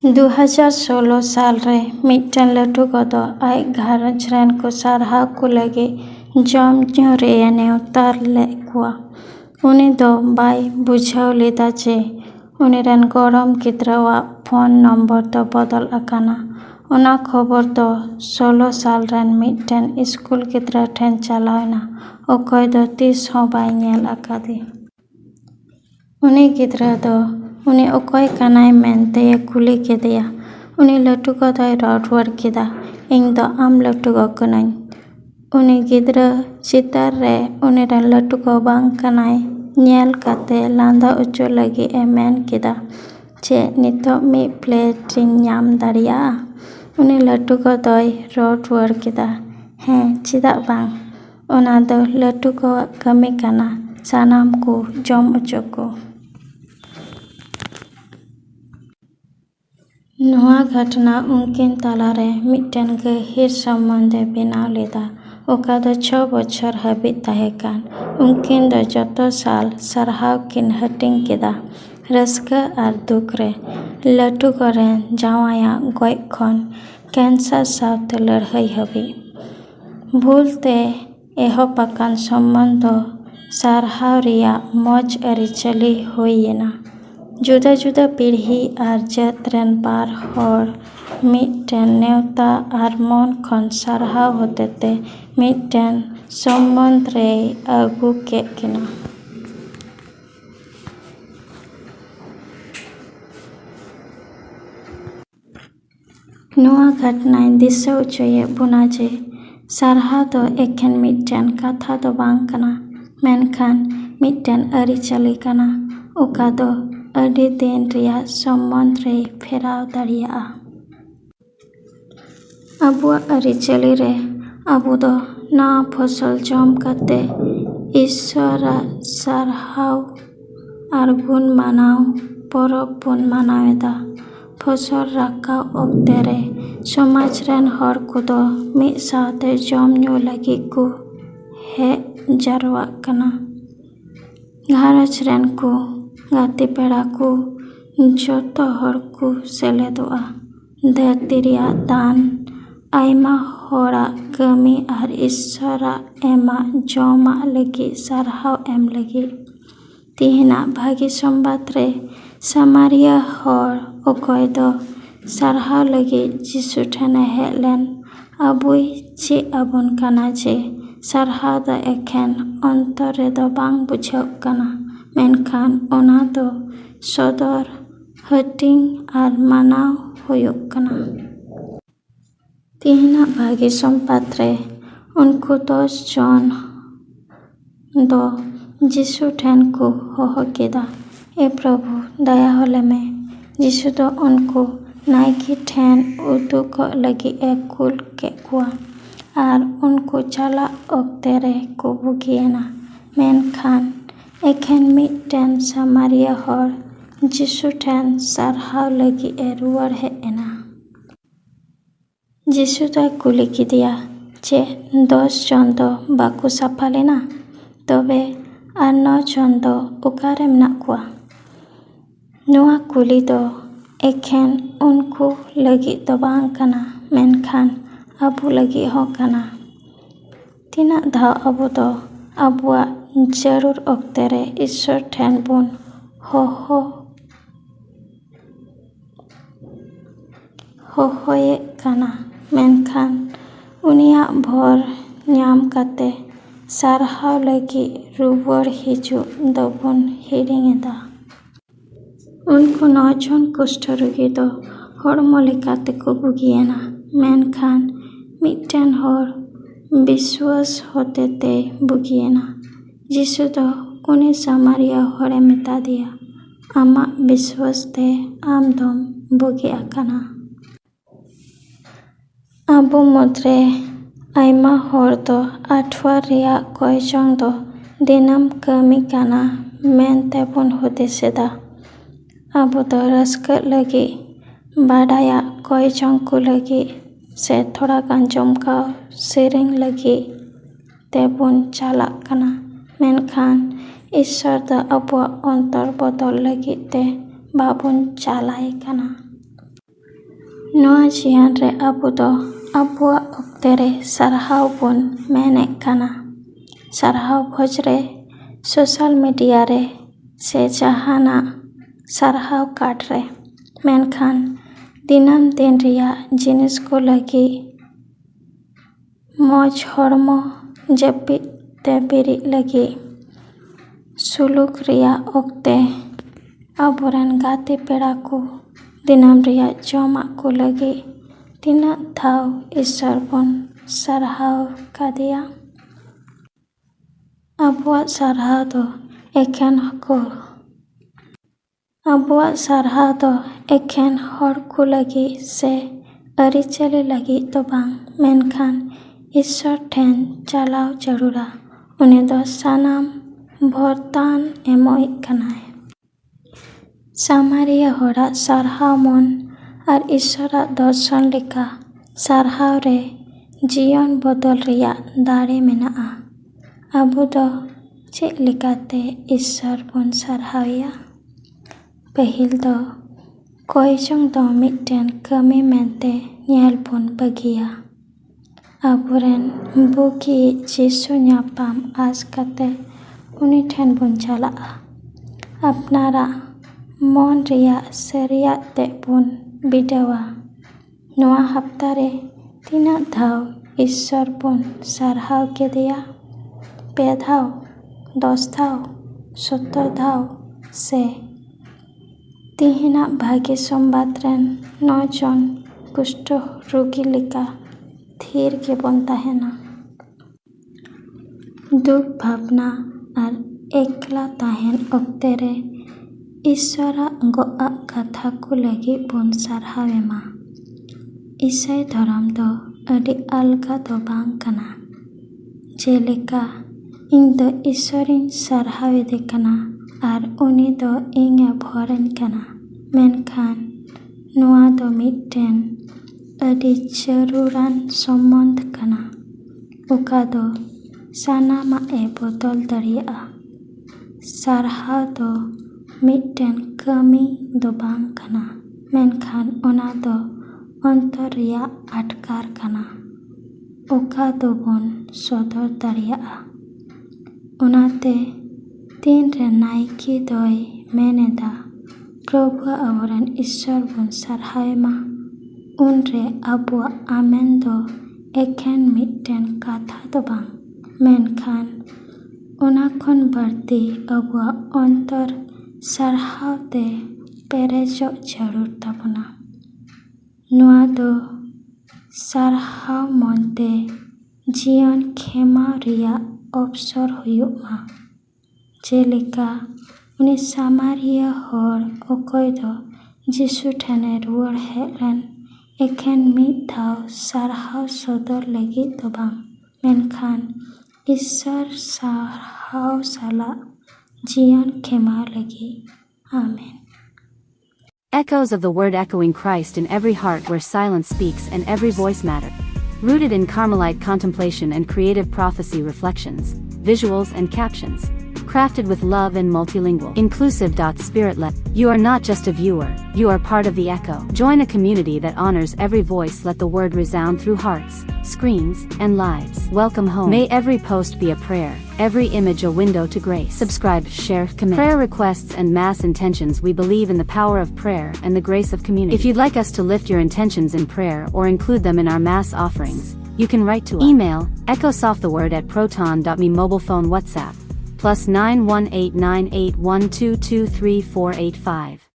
2016 साल रे मिट्टन लट्टू कदो आय घारंज रेन को सारहाव को लगे जम ᱧᱩ रे नेवता लेद कुआ। उनी दो बाय बुझाव लेदा जे उनी रेन गरम गिद्रावाग फोन नम्बर दो बदल आकाना। उना खबर दो 16 साल रेन मिट्टन स्कूल गिद्रा ठेन चालावना अकय दो तीस हों बाय नेल आकादे। उनी गिद्रा दो उनी अकय कानाय मेनते कुली केदेया। उनी लट्टू कदोय रड़ रुवाड़ केदा, इñ दो आम लट्टूगो कनाñ। उनी गिद्रा चितार रे उनी रेन लट्टूगो बांग कानाय नेल काते लांदा उच्चो लगी ए मेन केदा जे नितो मिद प्लेट इñ ᱧᱟᱢ दाड़ियागा। उनी लट्टू कदोय रड़ रुवाड़ केदा, हें चेदा बांग, ओना दो लट्टू कोवाग कामी काना सानाम को जम उच्चो को। नोआ घटना उनकिन तालारे मिट्टन गहिर सम्बन्धे बेनाव लेदा ओका दो 6 बछर हाबिज ताहेकान। उनकिन दो जतो साल सारहाव किन हाटिङ केदा रस्का आर दुख रे। लट्टू गोरेन जावायाग गoj खन कैंसार सावते लड़ाई हाबिज। भूलते एहब आकान सम्बन्ध सारहाव रियाग मौज आरिचाली हुयेना। जुदा जुदा पीढ़ी आर जात रेन बार हर मिट्टन नेवता आर मन खन सारहाव होतेते मिट्टन सम्बन्ध रे आगु केद किना। नोआ घटनाय दिसा उचुये बुना जे सारहाव दो एखेन मिट्टन कथा दो बांग काना, मेनखान मिट्टन आरिचाली काना ओका दो आदि दिन रियाग सम्बन्ध रे फेराव दाड़ियागा। आबुआग आरिचाली रे आबु दो नावा फसल जम काते ईश्वराग सारहाव आर गुण मानाव परब बुन मानावेदा। फसल राकाव अक्ते रे समाज रेन हर कोदो मिद सावते जम ᱧᱩ लागिग को हेज जारवाग काना। घारंज रेन को गाते पेड़ा को जतो हर को सेलेदोगा। धरती रियाग दान आयमा हराग कामी आर ईश्वराग एमाग जमाग लगिग सारहाव एम लगिग। तिहिनाग भागी संबाद रे सामारिया हर अकय दो सारहाव लगिग जिसु ठेने हेज लेन आबुय चेद आबोन काना जे सारहाव दो एखेन अंतर रेदो बांग बुझाव काना, मेनखान ओना दो सदर हाटिङ आर मानाव हुयुग काना। तिहिनाग भागी संबाद रे उनकु 10 जन दो जिसु ठेन को होहो केदा, ए प्रभु दया होलेमे। जिसु दो उनकु नायकी ठेन उदुगोग लगिग ए कुल केद कुआ आर उनकु चालाग अक्ते रे को बुगियेना। मेनखान एखेन मिट्टन सामारिया हर जिसु ठेन सारहाव लगिग ए रुवाड़ हेज एना। जिसु दोय कुली केदेया जे 10 जन दो बाको साफा लेना, तबे आर 9 जन दो अकारे मेनाग कुआ। नोआ कुली दो एखेन उनकु लगिग दो बांग काना, मेनखान आबु लगिग हों काना। तिनाग धाव आबु दो आबुआग जारुर अक्ते रे ईश्वर ठेन बुन होहोयेग काना, मेनखान उनियाग भर ᱧᱟᱢ काते सारहाव लगिग रुवाड़ हिजुग दोबोन हिड़िङेदा। उनकु 9 जन कुष्ठ रोगी दो हड़मो लेकाते को बुगियेना, मेनखान मिट्टन हर बिश्वास होतेते बुगियेना। जिसु दो उनी सामारिया हरे मेता देया, आमाग बिश्वास ते आम दोम बुगि आकाना। आबो मुद्रे आयमा हर दो आठुआर रियाग कय जन दो दिनाम कामी काना मेनते बोन हुदिसेदा। आबो दो रस्काग लगिग बाडायाग कय जन को लगिग से थोड़ागान जमकाव सेरेñ लगिग तेबोन चालाग काना, मेनखान ईश्वर दो आबुआग अंतर बदल लगिग ते बाबोन चालाय काना। ᱱᱚᱣᱟ ᱡᱤᱭᱚᱱ ᱨᱮ ᱟᱵᱚ ᱫᱚ ᱟᱵᱚᱣᱟᱜ ᱚᱠᱛᱮ ᱨᱮ ᱥᱟᱨᱦᱟᱣ ᱵᱚᱱ ᱢᱮᱱᱮᱫ ᱠᱟᱱᱟ᱾ ᱥᱟᱨᱦᱟᱣ ᱵᱷᱚᱡᱽ ᱨᱮ, ᱥᱳᱥᱟᱞ ᱢᱤᱰᱤᱭᱟ ᱨᱮ ᱥᱮ ᱡᱟᱦᱟᱱᱟᱜ ᱥᱟᱨᱦᱟᱣ ᱠᱟᱨᱰ ᱨᱮ᱾ ᱢᱮᱱᱠᱷᱟᱱ ᱫᱤᱱᱟᱹᱢ ᱫᱤᱱ ᱨᱮᱭᱟᱜ ᱡᱤᱱᱤᱥ ᱠᱚ ᱞᱟᱹᱜᱤᱫ ᱢᱚᱡᱽ ᱦᱚᱲᱢᱚ ᱡᱟᱹᱯᱤᱫ ᱛᱮ ᱵᱮᱨᱮᱫ ᱞᱟᱹᱜᱤᱫ, ᱥᱩᱞᱩᱠ ᱨᱮᱭᱟᱜ ᱚᱠᱛᱮ, ᱟᱵᱚᱨᱮᱱ ᱜᱟᱛᱮ ᱯᱮᱲᱟ ᱠᱚ ᱫᱤᱱᱟᱹᱢ ᱨᱮᱭᱟᱜ ᱡᱚᱢᱟᱜ ᱠᱚ ᱞᱟᱹᱜᱤᱫ ᱛᱤᱱᱟᱹᱜ ᱫᱷᱟᱣ ᱤᱥᱥᱚᱨ ᱵᱚᱱ ᱥᱟᱨᱦᱟᱣ ᱠᱟᱫᱮᱭᱟ? ᱟᱵᱚᱣᱟᱜ ᱥᱟᱨᱦᱟᱣ ᱫᱚ ᱮᱠᱷᱮᱱ ᱦᱚᱲ ᱠᱚ ᱞᱟᱹᱜᱤᱫ ᱥᱮ ᱟᱹᱨᱤᱪᱟᱹᱞᱤ ᱞᱟᱹᱜᱤᱫ ᱫᱚ ᱵᱟᱝ, ᱢᱮᱱᱠᱷᱟᱱ ᱤᱥᱥᱚᱨ ᱴᱷᱮᱱ ᱪᱟᱞᱟᱣ ᱡᱟᱹᱨᱩᱲᱟ᱾ ᱩᱱᱤ ᱫᱚ ᱥᱟᱱᱟᱢ ᱵᱷᱚᱨᱛᱟᱱ ᱮᱢᱚᱜ ᱠᱟᱱᱟᱭ᱾ ᱥᱟᱢᱟᱨᱤᱭᱟᱹ ᱦᱚᱲᱟᱜ ᱥᱟᱨᱦᱟᱣ ᱢᱚᱱ ᱟᱨ ᱤᱥᱥᱚᱨᱟᱜ ᱫᱚᱨᱥᱚᱱ ᱞᱮᱠᱟ ᱥᱟᱨᱦᱟᱣ ᱨᱮ ᱡᱤᱭᱚᱱ ᱵᱚᱫᱚᱞ ᱨᱮᱭᱟᱜ ᱫᱟᱲᱮ ᱢᱮᱱᱟᱜᱼᱟ᱾ ᱟᱵᱚ ᱫᱚ ᱪᱮᱫ ᱞᱮᱠᱟᱛᱮ ᱤᱥᱥᱚᱨ ᱵᱚᱱ ᱥᱟᱨᱦᱟᱣᱮᱭᱟ? ᱯᱟᱹᱦᱤᱞ ᱫᱚ ᱠᱚᱭᱡᱚᱝ ᱫᱚ ᱢᱤᱫᱴᱮᱱ ᱠᱟᱹᱢᱤ ᱢᱮᱱᱛᱮ ᱧᱮᱞ ᱵᱚᱱ ᱵᱟᱹᱜᱤᱭᱟ᱾ ᱟᱵᱚᱨᱮᱱ ᱵᱩᱜᱤᱭᱤᱡ ᱡᱤᱥᱩ ᱧᱟᱯᱟᱢ ᱟᱸᱥ ᱠᱟᱛᱮ ᱩᱱᱤ ᱴᱷᱮᱱ ᱵᱚᱱ ᱪᱟᱞᱟᱜᱼᱟ᱾ ᱟᱯᱱᱟᱨᱟᱜ ᱢᱚᱱ ᱨᱮᱭᱟᱜ ᱥᱟᱹᱨᱤᱭᱟᱜ ᱛᱮᱫ ᱵᱚᱱ ᱵᱤᱰᱟᱹᱣᱟ᱾ ᱱᱚᱣᱟ ᱦᱟᱯᱛᱟ ᱨᱮ ᱛᱤᱱᱟᱹᱜ ᱫᱷᱟᱣ ᱤᱥᱥᱚᱨ ᱵᱚᱱ ᱥᱟᱨᱦᱟᱣ ᱠᱮᱫᱮᱭᱟ? 5 ᱫᱷᱟᱣ, 10 ᱫᱷᱟᱣ, 70 ᱫᱷᱟᱣ ᱥᱮ ᱛᱤᱦᱤᱧᱟᱜ ᱵᱷᱟᱹᱜᱤ ᱥᱚᱢᱵᱟᱫ ᱨᱮᱱ 9 ᱡᱚᱱ ᱠᱩᱥᱴᱚ ᱨᱳᱜী ᱞᱮᱠᱟ ᱛᱷᱤᱨ ᱜᱮᱵᱚᱱ ᱛᱟᱦᱮᱱᱟ? ᱫᱩᱠ ᱵᱷᱟᱵᱽᱱᱟ ᱟᱨ ᱮᱠᱞᱟ ᱛᱟᱦᱮᱱ ᱚᱠᱛᱮ ᱨᱮ ᱤᱥᱥᱚᱨᱟᱜ ᱜᱚᱜᱼᱟᱜ ᱠᱟᱛᱷᱟ ᱠᱚ ᱞᱟᱹᱜᱤᱫ ᱵᱚᱱ ᱥᱟᱨᱦᱟᱣ ᱮᱢᱟ᱾ ᱤᱥᱟᱹᱭ ᱫᱷᱚᱨᱚᱢ ᱫᱚ ᱟᱹᱰᱤ ᱟᱞᱜᱟ ᱫᱚ ᱵᱟᱝ ᱠᱟᱱᱟ᱾ ᱡᱮᱞᱮᱠᱟ ᱤᱧ ᱫᱚ ᱤᱥᱥᱚᱨᱤᱧ ᱥᱟᱨᱦᱟᱣᱮᱫᱮ ᱠᱟᱱᱟ ᱟᱨ ᱩᱱᱤ ᱫᱚ ᱤᱧᱮ ᱵᱷᱚᱨᱟᱹᱧ ᱠᱟᱱᱟ᱾ ᱢᱮᱱᱠᱷᱟᱱ ᱱᱚᱣᱟ ᱫᱚ ᱢᱤᱫᱴᱮᱱ ᱟᱹᱰᱤ ᱡᱟᱹᱨᱩᱲᱟᱱ ᱥᱚᱢᱵᱚᱱᱫᱷ ᱠᱟᱱᱟ, ᱚᱠᱟ ᱫᱚ ᱥᱟᱱᱟᱢᱟᱜ ᱮ ᱵᱚᱫᱚᱞ ᱫᱟᱲᱮᱭᱟᱜᱼᱟ᱾ ᱥᱟᱨᱦᱟᱣ ᱫᱚ ᱢᱤᱫᱴᱮᱱ ᱠᱟᱹᱢᱤ ᱫᱚ ᱵᱟᱝ ᱠᱟᱱᱟ, ᱢᱮᱱᱠᱷᱟᱱ ᱚᱱᱟ ᱫᱚ ᱚᱱᱛᱚᱨ ᱨᱮᱭᱟᱜ ᱟᱴᱠᱟᱨ ᱠᱟᱱᱟ, ᱚᱠᱟ ᱫᱚᱵᱚᱱ ᱥᱚᱫᱚᱨ ᱫᱟᱲᱮᱭᱟᱜᱼᱟ᱾ ᱚᱱᱟᱛᱮ ᱛᱤᱱᱨᱮ ᱱᱟᱭᱠᱮ ᱫᱚᱭ ᱢᱮᱱᱮᱫᱟ ᱯᱨᱚᱵᱷᱩ ᱟᱵᱚᱨᱮᱱ ᱤᱥᱥᱚᱨ ᱵᱚᱱ ᱥᱟᱨᱦᱟᱣ ᱮᱢᱟ, ᱩᱱᱨᱮ ᱟᱵᱚᱣᱟᱜ ᱟᱢᱮᱱ ᱫᱚ ᱮᱠᱷᱮᱱ ᱢᱤᱫᱴᱮᱱ ᱠᱟᱛᱷᱟ ᱫᱚ ᱵᱟᱝ, ᱢᱮᱱᱠᱷᱟᱱ ᱚᱱᱟ ᱠᱷᱚᱱ ᱵᱟᱹᱲᱛᱤ ᱟᱵᱚᱣᱟᱜ ᱚᱱᱛᱚᱨ ᱥᱟᱨᱦᱟᱣ ᱛᱮ ᱯᱮᱨᱮᱡᱚᱜ ᱡᱟᱹᱨᱩᱲ ᱛᱟᱵᱚᱱᱟ᱾ ᱱᱚᱣᱟ ᱫᱚ ᱥᱟᱨᱦᱟᱣ ᱢᱚᱱᱛᱮ ᱡᱤᱭᱚᱱ ᱠᱷᱮᱢᱟᱣ ᱨᱮᱭᱟᱜ ᱚᱯᱥᱚᱨ ᱦᱩᱭᱩᱜ ᱢᱟ᱾ ᱡᱮᱞᱮᱠᱟ ᱩᱱᱤ ᱥᱟᱢᱟᱨᱤᱭᱟᱹ ᱦᱚᱲ ᱚᱠᱚᱭ ᱫᱚ ᱡᱤᱥᱩ ᱴᱷᱮᱱᱮ ᱨᱩᱣᱟᱹᱲ ᱦᱮᱡ ᱞᱮᱱ ᱮᱠᱷᱮᱱ ᱢᱤᱫ ᱫᱷᱟᱣ ᱥᱟᱨᱦᱟᱣ ᱥᱚᱫᱚᱨ ᱞᱟᱹᱜᱤᱫ ᱫᱚ ᱵᱟᱝ, ᱢᱮᱱᱠᱷᱟᱱ ᱤᱥᱥᱚᱨ ᱥᱟᱨᱦᱟᱣ ᱥᱟᱞᱟᱜ ᱡᱤᱭᱚᱱ ᱠᱷᱮᱢᱟᱣ ᱞᱟᱹᱜᱤᱫ᱾ ᱟᱢᱮᱱ। Echoes of the word echoing Christ in every heart where silence speaks and every voice matters. Rooted in Carmelite contemplation and creative prophecy reflections, visuals and captions. Crafted with love and multilingual. Inclusive. Spirit-led. You are not just a viewer, you are part of the echo. Join a community that honors every voice. Let the word resound through hearts, screens, and lives. Welcome home. May every post be a prayer, every image a window to grace. Subscribe, share, commit. Prayer requests and mass intentions. We believe in the power of prayer and the grace of community. If you'd like us to lift your intentions in prayer or include them in our mass offerings, you can write to us. Email, echosofttheword@proton.me. Mobile phone WhatsApp, +918981223485.